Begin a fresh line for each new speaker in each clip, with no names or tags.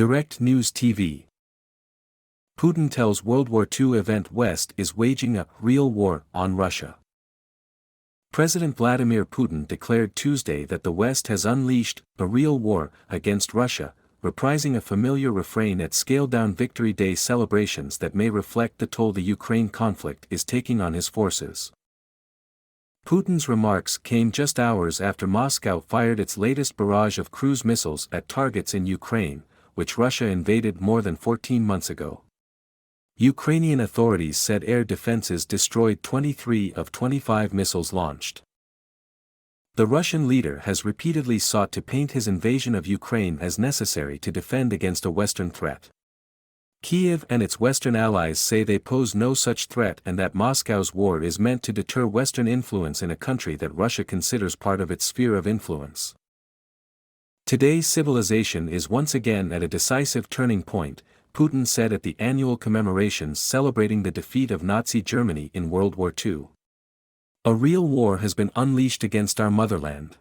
Direct News TV. Putin tells World War II event West is waging a real war on Russia. President Vladimir Putin declared Tuesday that the West has unleashed a real war against Russia, reprising a familiar refrain at scaled-down Victory Day celebrations that may reflect the toll the Ukraine conflict is taking on his forces. Putin's remarks came just hours after Moscow fired its latest barrage of cruise missiles at targets in Ukraine, which Russia invaded more than 14 months ago. Ukrainian authorities said air defenses destroyed 23 of 25 missiles launched. The Russian leader has repeatedly sought to paint his invasion of Ukraine as necessary to defend against a Western threat. Kiev and its Western allies say they pose no such threat and that Moscow's war is meant to deter Western influence in a country that Russia considers part of its sphere of influence. Today's civilization is once again at a decisive turning point, Putin said at the annual commemorations celebrating the defeat of Nazi Germany in World War II. A real war has been unleashed against our motherland.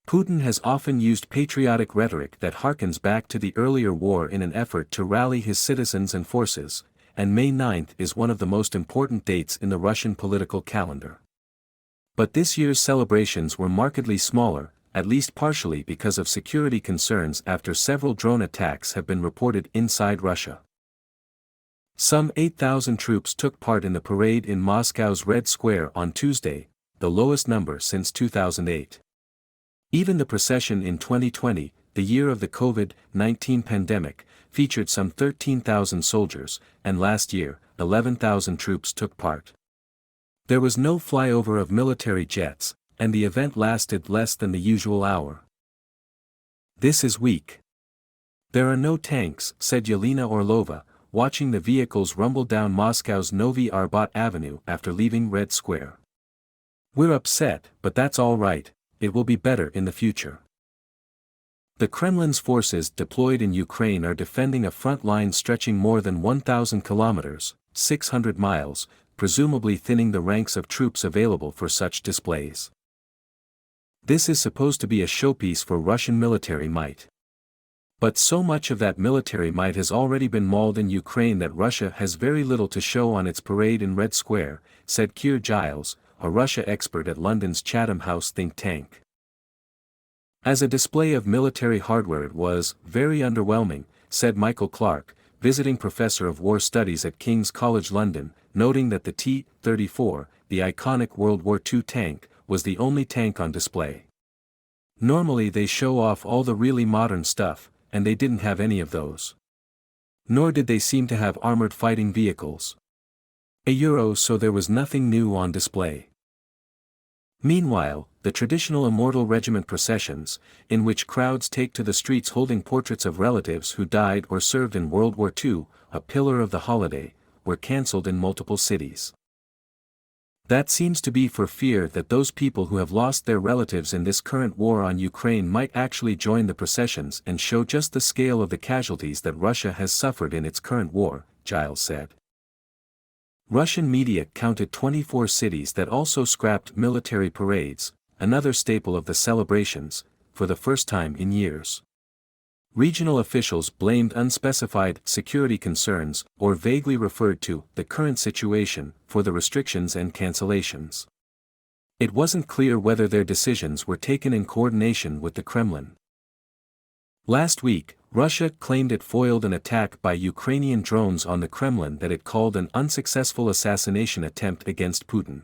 Putin has often used patriotic rhetoric that harkens back to the earlier war in an effort to rally his citizens and forces, and May 9 is one of the most important dates in the Russian political calendar. But this year's celebrations were markedly smaller, at least partially because of security concerns after several drone attacks have been reported inside Russia. Some 8,000 troops took part in the parade in Moscow's Red Square on Tuesday, the lowest number since 2008. Even the procession in 2020, the year of the COVID-19 pandemic, featured some 13,000 soldiers, and last year, 11,000 troops took part. There was no flyover of military jets, and the event lasted less than the usual hour. This is weak. There are no tanks, said Yelena Orlova, watching the vehicles rumble down Moscow's Novy Arbat Avenue after leaving Red Square. We're upset, but that's all right, it will be better in the future. The Kremlin's forces deployed in Ukraine are defending a front line stretching more than 1,000 kilometers, 600 miles, presumably thinning the ranks of troops available for such displays. This is supposed to be a showpiece for Russian military might. But so much of that military might has already been mauled in Ukraine that Russia has very little to show on its parade in Red Square, said Keir Giles, a Russia expert at London's Chatham House think tank. As a display of military hardware it was very underwhelming, said Michael Clark, visiting professor of war studies at King's College London, noting that the T-34, the iconic World War II tank, was the only tank on display. Normally they show off all the really modern stuff, and they didn't have any of those. Nor did they seem to have armored fighting vehicles. So there was nothing new on display. Meanwhile, the traditional Immortal Regiment processions, in which crowds take to the streets holding portraits of relatives who died or served in World War II, a pillar of the holiday, were cancelled in multiple cities. That seems to be for fear that those people who have lost their relatives in this current war on Ukraine might actually join the processions and show just the scale of the casualties that Russia has suffered in its current war, Giles said. Russian media counted 24 cities that also scrapped military parades, another staple of the celebrations, for the first time in years. Regional officials blamed unspecified security concerns, or vaguely referred to the current situation, for the restrictions and cancellations. It wasn't clear whether their decisions were taken in coordination with the Kremlin. Last week, Russia claimed it foiled an attack by Ukrainian drones on the Kremlin that it called an unsuccessful assassination attempt against Putin.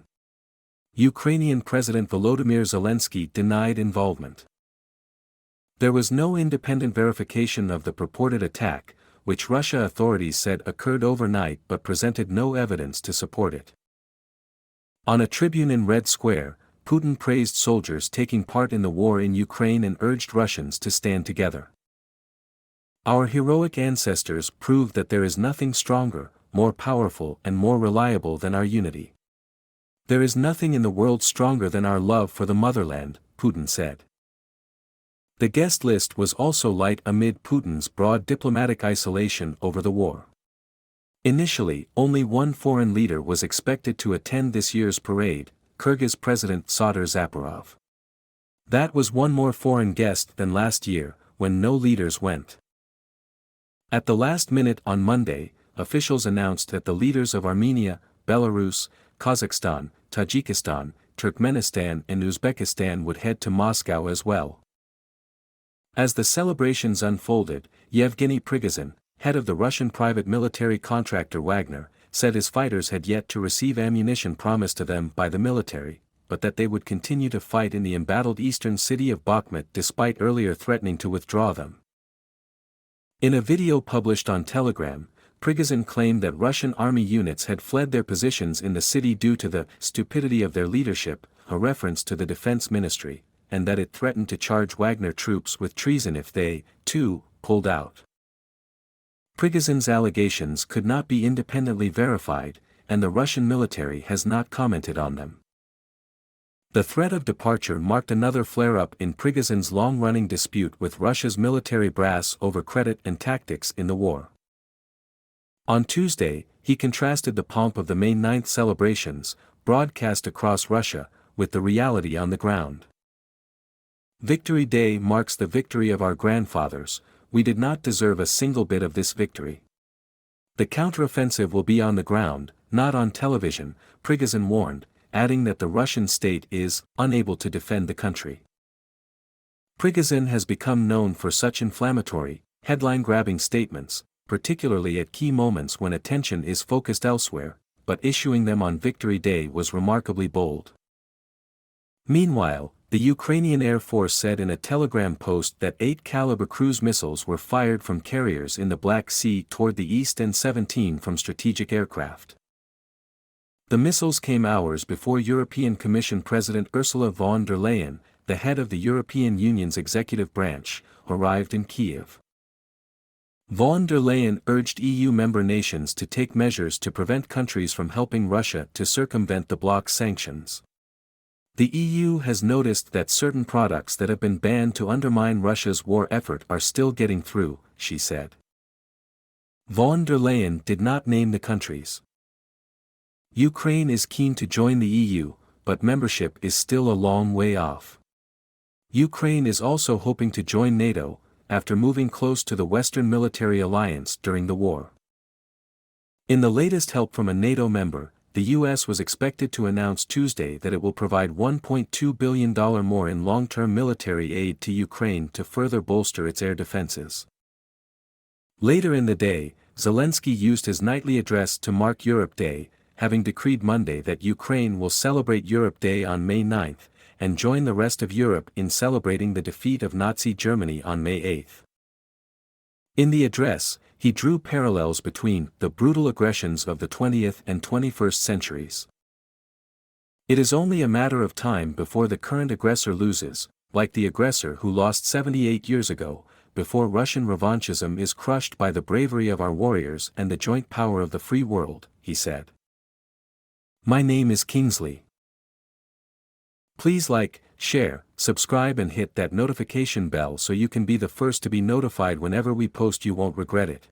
Ukrainian President Volodymyr Zelensky denied involvement. There was no independent verification of the purported attack, which Russia authorities said occurred overnight but presented no evidence to support it. On a tribune in Red Square, Putin praised soldiers taking part in the war in Ukraine and urged Russians to stand together. Our heroic ancestors proved that there is nothing stronger, more powerful and more reliable than our unity. There is nothing in the world stronger than our love for the motherland, Putin said. The guest list was also light amid Putin's broad diplomatic isolation over the war. Initially, only one foreign leader was expected to attend this year's parade, Kyrgyz President Sadyr Zaporov. That was one more foreign guest than last year, when no leaders went. At the last minute on Monday, officials announced that the leaders of Armenia, Belarus, Kazakhstan, Tajikistan, Turkmenistan and Uzbekistan would head to Moscow as well. As the celebrations unfolded, Yevgeny Prigozhin, head of the Russian private military contractor Wagner, said his fighters had yet to receive ammunition promised to them by the military, but that they would continue to fight in the embattled eastern city of Bakhmut despite earlier threatening to withdraw them. In a video published on Telegram, Prigozhin claimed that Russian army units had fled their positions in the city due to the stupidity of their leadership, a reference to the defense ministry, and that it threatened to charge Wagner troops with treason if they, too, pulled out. Prigozhin's allegations could not be independently verified, and the Russian military has not commented on them. The threat of departure marked another flare-up in Prigozhin's long-running dispute with Russia's military brass over credit and tactics in the war. On Tuesday, he contrasted the pomp of the May 9th celebrations, broadcast across Russia, with the reality on the ground. Victory Day marks the victory of our grandfathers. We did not deserve a single bit of this victory. The counteroffensive will be on the ground, not on television, Prigozhin warned, adding that the Russian state is unable to defend the country. Prigozhin has become known for such inflammatory, headline-grabbing statements, particularly at key moments when attention is focused elsewhere, but issuing them on Victory Day was remarkably bold. Meanwhile, the Ukrainian Air Force said in a Telegram post that 8-caliber cruise missiles were fired from carriers in the Black Sea toward the east and 17 from strategic aircraft. The missiles came hours before European Commission President Ursula von der Leyen, the head of the European Union's executive branch, arrived in Kyiv. Von der Leyen urged EU member nations to take measures to prevent countries from helping Russia to circumvent the bloc's sanctions. The EU has noticed that certain products that have been banned to undermine Russia's war effort are still getting through, she said. Von der Leyen did not name the countries. Ukraine is keen to join the EU, but membership is still a long way off. Ukraine is also hoping to join NATO, after moving close to the Western military alliance during the war. In the latest help from a NATO member, the U.S. was expected to announce Tuesday that it will provide $1.2 billion more in long-term military aid to Ukraine to further bolster its air defenses. Later in the day, Zelensky used his nightly address to mark Europe Day, having decreed Monday that Ukraine will celebrate Europe Day on May 9th, and join the rest of Europe in celebrating the defeat of Nazi Germany on May 8th. In the address, he drew parallels between the brutal aggressions of the 20th and 21st centuries. It is only a matter of time before the current aggressor loses, like the aggressor who lost 78 years ago, before Russian revanchism is crushed by the bravery of our warriors and the joint power of the free world, he said. My name is Kingsley. Please like, share, subscribe and hit that notification bell so you can be the first to be notified whenever we post. You won't regret it.